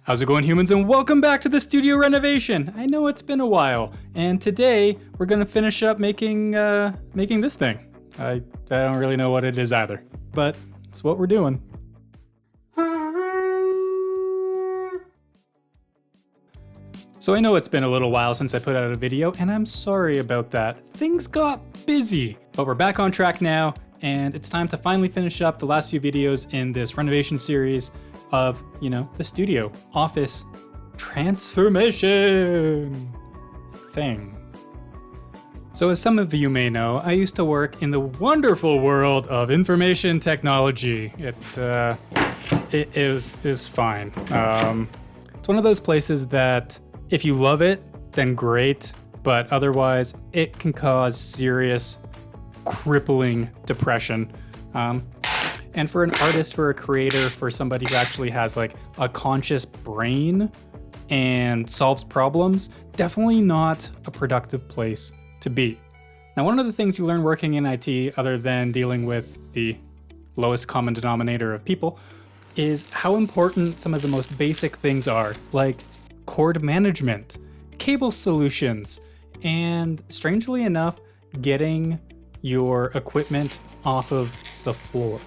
How's it going, humans, and welcome back to the studio renovation. I know it's been a while, and today we're gonna finish up making this thing. I don't really know what it is either, but it's what we're doing. So I know it's been a little while since I put out a video, and I'm sorry about that. Things got busy, but we're back on track now, and it's time to finally finish up the last few videos in this renovation series of, the studio office transformation thing. So as some of you may know, I used to work in the wonderful world of information technology. It is fine. It's one of those places that if you love it, then great, but otherwise it can cause serious, crippling depression. And for an artist, for a creator, for somebody who actually has like a conscious brain and solves problems, definitely not a productive place to be. Now, one of the things you learn working in IT, other than dealing with the lowest common denominator of people, is how important some of the most basic things are, like cord management, cable solutions, and strangely enough, getting your equipment off of the floor.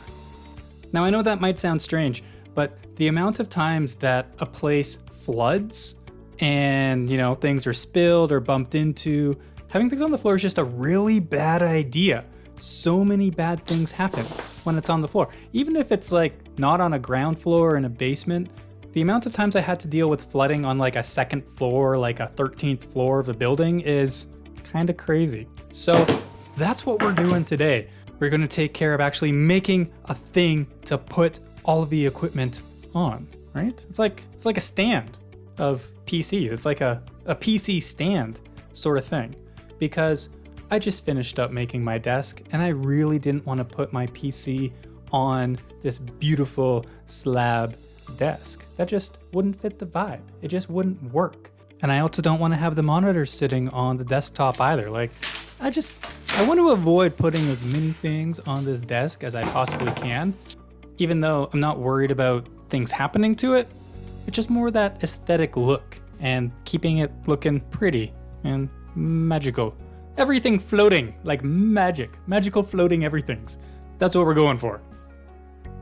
Now, I know that might sound strange, but the amount of times that a place floods and, things are spilled or bumped into, having things on the floor is just a really bad idea. So many bad things happen when it's on the floor. Even if it's like not on a ground floor in a basement, the amount of times I had to deal with flooding on like a second floor, like a 13th floor of a building is kind of crazy. So that's what we're doing today. We're going to take care of actually making a thing to put all of the equipment on, right? It's like a stand of PCs. It's like a PC stand sort of thing, because I just finished up making my desk and I really didn't want to put my PC on this beautiful slab desk. That just wouldn't fit the vibe. It just wouldn't work. And I also don't want to have the monitors sitting on the desktop either. I want to avoid putting as many things on this desk as I possibly can, even though I'm not worried about things happening to it. It's just more that aesthetic look and keeping it looking pretty and magical. Everything floating like magic. Magical floating everythings. That's what we're going for.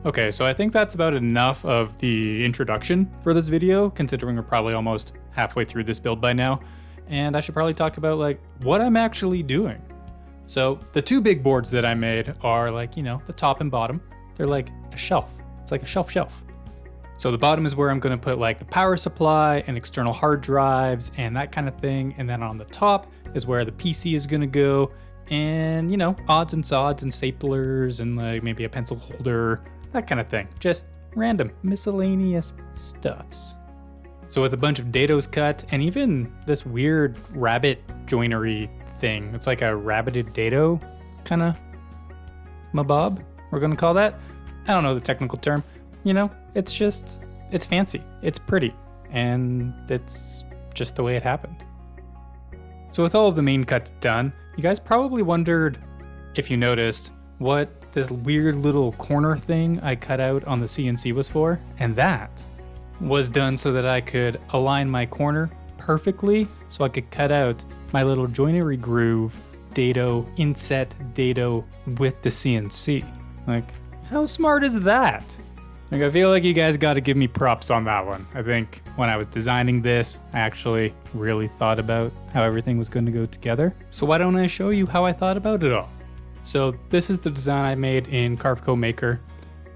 Okay, so I think that's about enough of the introduction for this video, considering we're probably almost halfway through this build by now. And I should probably talk about what I'm actually doing. So the two big boards that I made are the top and bottom. They're like a shelf. It's like a shelf. So the bottom is where I'm gonna put the power supply and external hard drives and that kind of thing. And then on the top is where the PC is gonna go, and odds and sods and staplers and maybe a pencil holder, that kind of thing. Just random miscellaneous stuffs. So with a bunch of dados cut and even this weird rabbit joinery thing. It's like a rabbited dado kind of mabob, we're gonna call that. I don't know the technical term. It's fancy, it's pretty, and it's just the way it happened. So with all of the main cuts done, you guys probably wondered, if you noticed, what this weird little corner thing I cut out on the CNC was for. And that was done so that I could align my corner perfectly so I could cut out my little joinery groove dado, inset dado with the CNC. How smart is that? I feel like you guys got to give me props on that one. I think when I was designing this, I actually really thought about how everything was going to go together. So why don't I show you how I thought about it all? So this is the design I made in Carveco Maker.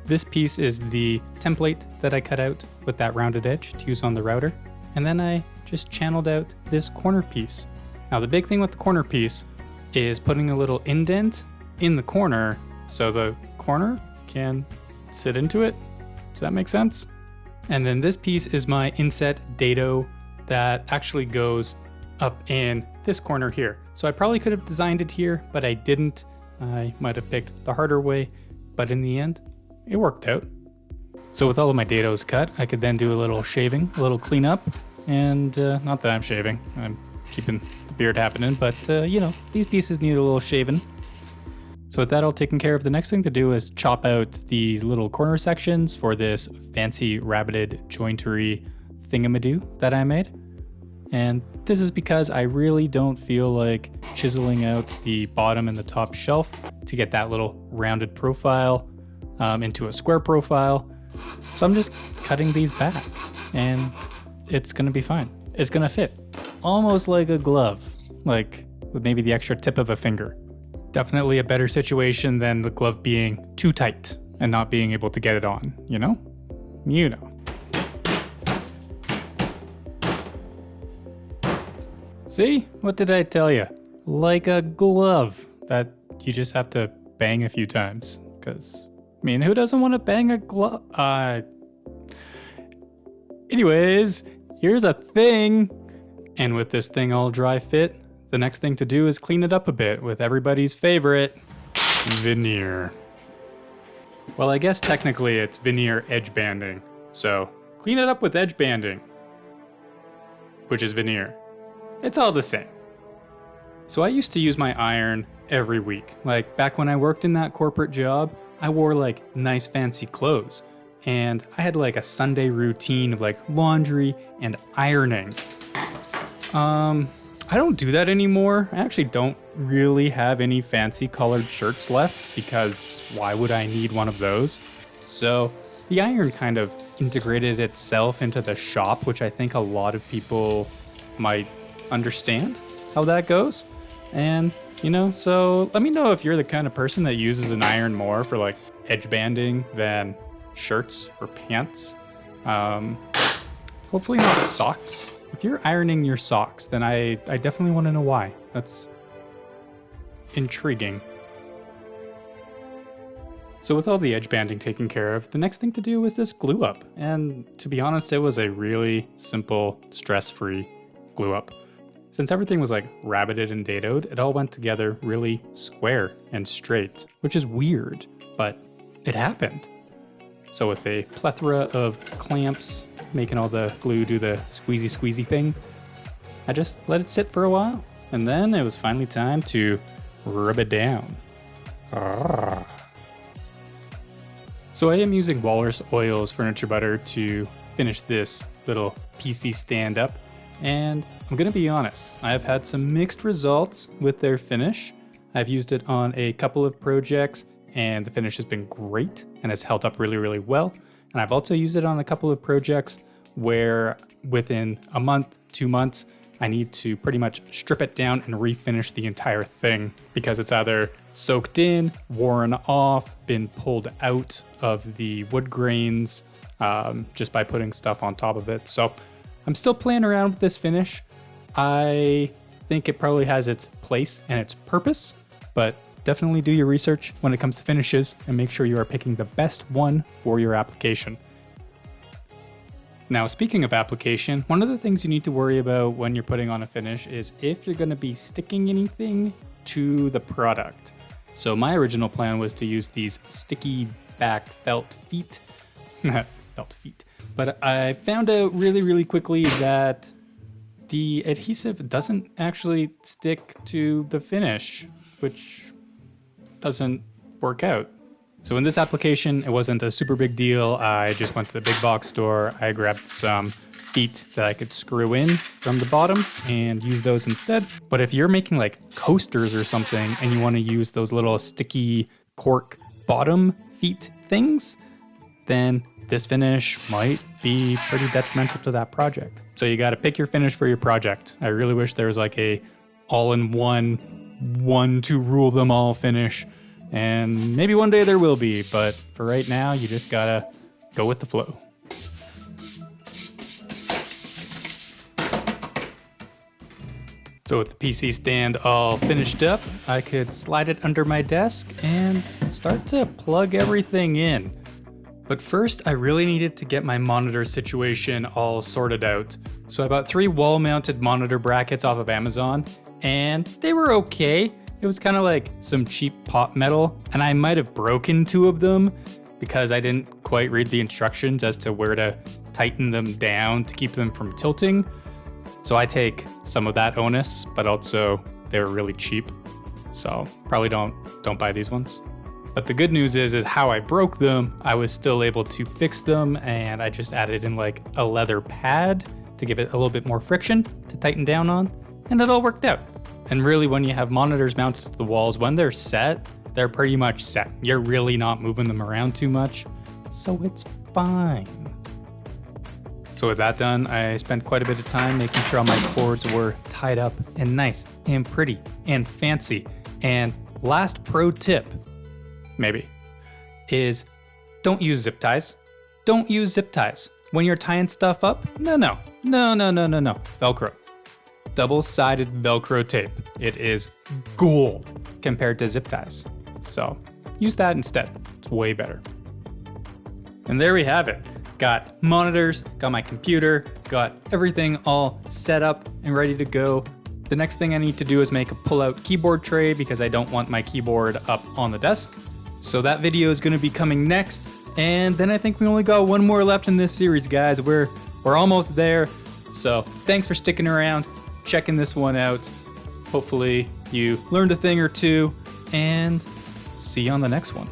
This piece is the template that I cut out with that rounded edge to use on the router. And then I just channeled out this corner piece. Now the big thing with the corner piece is putting a little indent in the corner so the corner can sit into it. Does that make sense? And then this piece is my inset dado that actually goes up in this corner here. So I probably could have designed it here, but I didn't. I might have picked the harder way, but in the end, it worked out. So with all of my dados cut, I could then do a little shaving, a little cleanup, and not that I'm shaving, I'm keeping the beard happening, but these pieces need a little shaving. So with that all taken care of, the next thing to do is chop out these little corner sections for this fancy rabbited jointery thingamadoo that I made. And this is because I really don't feel like chiseling out the bottom and the top shelf to get that little rounded profile into a square profile. So I'm just cutting these back and it's gonna be fine. It's gonna fit almost like a glove, like with maybe the extra tip of a finger. Definitely a better situation than the glove being too tight and not being able to get it on, you know? You know. See? What did I tell you? Like a glove that you just have to bang a few times. Because, I mean, who doesn't want to bang a glove? Anyways, here's a thing. And with this thing all dry fit, the next thing to do is clean it up a bit with everybody's favorite, veneer. Well, I guess technically it's veneer edge banding. So, clean it up with edge banding, which is veneer. It's all the same. So I used to use my iron every week. Like back when I worked in that corporate job, I wore like nice fancy clothes. And I had like a Sunday routine of like laundry and ironing. I don't do that anymore. I actually don't really have any fancy colored shirts left because why would I need one of those? So the iron kind of integrated itself into the shop, which I think a lot of people might understand how that goes. And, you know, so let me know if you're the kind of person that uses an iron more for like edge banding than shirts or pants. Hopefully not socks. If you're ironing your socks, then I definitely want to know why. That's intriguing. So with all the edge banding taken care of, the next thing to do was this glue up. And to be honest, it was a really simple, stress-free glue up. Since everything was like rabbited and dadoed, it all went together really square and straight, which is weird, but it happened. So with a plethora of clamps, making all the glue do the squeezy thing, I just let it sit for a while. And then it was finally time to rub it down. So I am using Walrus Oil's furniture butter to finish this little PC stand up. And I'm gonna be honest, I have had some mixed results with their finish. I've used it on a couple of projects and the finish has been great and has held up really, really well. And I've also used it on a couple of projects where within a month, 2 months, I need to pretty much strip it down and refinish the entire thing because it's either soaked in, worn off, been pulled out of the wood grains just by putting stuff on top of it. So I'm still playing around with this finish. I think it probably has its place and its purpose, but definitely do your research when it comes to finishes and make sure you are picking the best one for your application. Now, speaking of application, one of the things you need to worry about when you're putting on a finish is if you're going to be sticking anything to the product. So my original plan was to use these sticky back felt feet. But I found out really, really quickly that the adhesive doesn't actually stick to the finish, which doesn't work out. So in this application, it wasn't a super big deal. I just went to the big box store. I grabbed some feet that I could screw in from the bottom and use those instead. But if you're making like coasters or something and you want to use those little sticky cork bottom feet things, then this finish might be pretty detrimental to that project. So you got to pick your finish for your project. I really wish there was like a all-in-one, one to rule them all finish. And maybe one day there will be, but for right now, you just gotta go with the flow. So with the PC stand all finished up, I could slide it under my desk and start to plug everything in. But first, I really needed to get my monitor situation all sorted out. So I bought 3 wall-mounted monitor brackets off of Amazon, and they were okay. It was kind of like some cheap pop metal, and I might have broken 2 of them because I didn't quite read the instructions as to where to tighten them down to keep them from tilting. So I take some of that onus, but also they were really cheap. So probably don't buy these ones. But the good news is how I broke them, I was still able to fix them, and I just added in like a leather pad to give it a little bit more friction to tighten down on, and it all worked out. And really, when you have monitors mounted to the walls, when they're set, they're pretty much set. You're really not moving them around too much, so it's fine. So with that done, I spent quite a bit of time making sure all my cords were tied up and nice and pretty and fancy. And last pro tip, maybe, is don't use zip ties. Don't use zip ties. When you're tying stuff up, no. Velcro. Double-sided Velcro tape. It is gold compared to zip ties. So use that instead. It's way better. And there we have it. Got monitors, got my computer, got everything all set up and ready to go. The next thing I need to do is make a pull-out keyboard tray because I don't want my keyboard up on the desk. So that video is going to be coming next. And then I think we only got one more left in this series, guys. We're almost there. So thanks for sticking around, checking this one out. Hopefully you learned a thing or two, and see you on the next one.